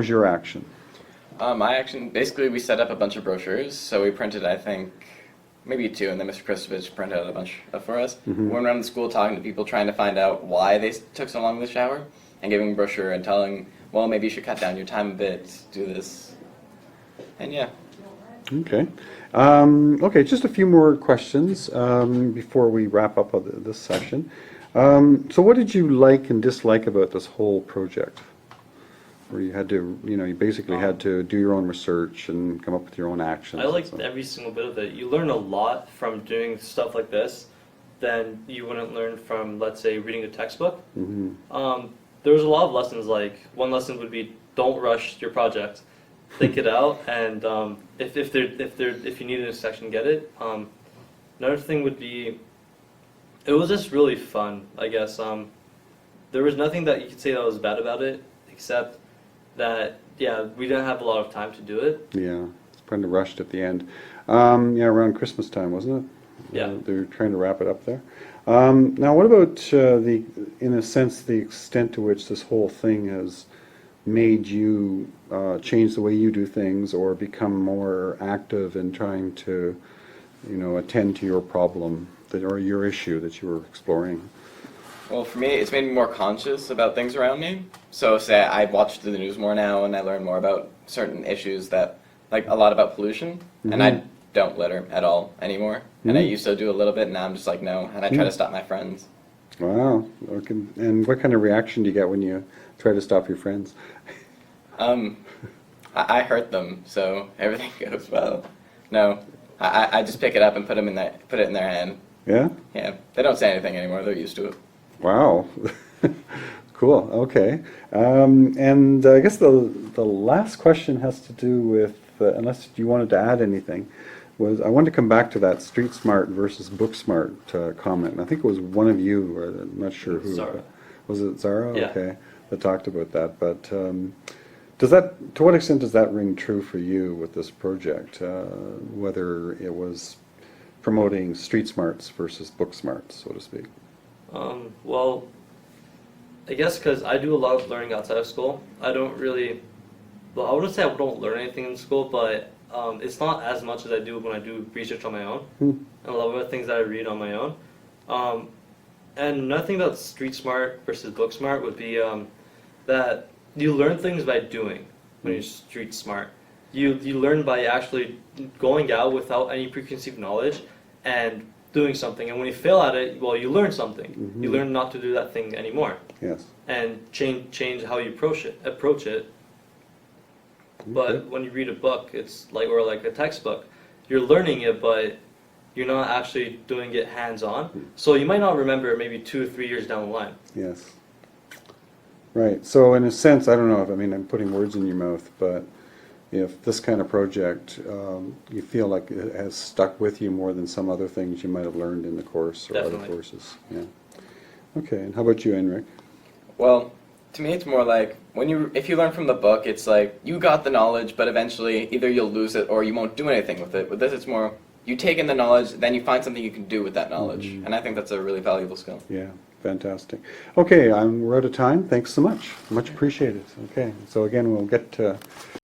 was your action? My action, basically we set up a bunch of brochures, so we printed, I think, maybe 2, and then Mr. Kristovich printed out a bunch for us. We went around the school talking to people, trying to find out why they took so long in the shower, and giving them a brochure and telling, well, maybe you should cut down your time a bit, do this, and yeah. Okay. Okay, just a few more questions before we wrap up this session. So what did you like and dislike about this whole project? Where you had to, you basically had to do your own research and come up with your own actions. I liked every single bit of it. You learn a lot from doing stuff like this than you wouldn't learn from, let's say, reading a textbook. There was a lot of lessons, like one lesson would be don't rush your project. Think it out, and if you need a section, get it. Another thing would be, it was just really fun, I guess. There was nothing that you could say that was bad about it, except that, yeah, we didn't have a lot of time to do it. Yeah, it's kind of rushed at the end. Yeah, around Christmas time, wasn't it? Yeah. They were trying to wrap it up there. Now, what about, in a sense, the extent to which this whole thing has made you change the way you do things or become more active in trying to, attend to your problem or your issue that you were exploring? Well, for me, it's made me more conscious about things around me. So, say I watch the news more now, and I learn more about certain issues that, like a lot about pollution, and I don't litter at all anymore. And I used to do a little bit, and now I'm just like, no, and I try to stop my friends. Wow. Okay. And what kind of reaction do you get when you try to stop your friends? I hurt them, so everything goes well. No, I just pick it up and put it in their hand. Yeah? Yeah, they don't say anything anymore. They're used to it. Wow. Cool. Okay. And I guess the last question has to do with, unless you wanted to add anything, was I wanted to come back to that street smart versus book smart comment. And I think it was one of you, or I'm not sure who. Zara. Was it Zara? Yeah. Okay. That talked about that. But to what extent does that ring true for you with this project? Whether it was promoting street smarts versus book smarts, so to speak. Well, I guess because I do a lot of learning outside of school. I don't really, well, I wouldn't say I don't learn anything in school, but it's not as much as I do when I do research on my own. And a lot of the things that I read on my own. And nothing about street smart versus book smart would be that you learn things by doing when you're street smart. You learn by actually going out without any preconceived knowledge and doing something, and when you fail at it, well, you learn something. You learn not to do that thing anymore. Yes. And change how you approach it. But when you read a book, it's like a textbook. You're learning it, but you're not actually doing it hands-on. So you might not remember maybe 2 or 3 years down the line. Yes. Right. So in a sense, I don't know if, I'm putting words in your mouth, but if this kind of project, you feel like it has stuck with you more than some other things you might have learned in the course or Definitely. other courses. Yeah. Okay. And how about you, Enric? Well, to me, it's more like if you learn from the book, it's like you got the knowledge, but eventually either you'll lose it or you won't do anything with it. With this, it's more you take in the knowledge, then you find something you can do with that knowledge, and I think that's a really valuable skill. Yeah. Fantastic. Okay. We're out of time. Thanks so much. Much appreciated. Okay. So again, we'll get to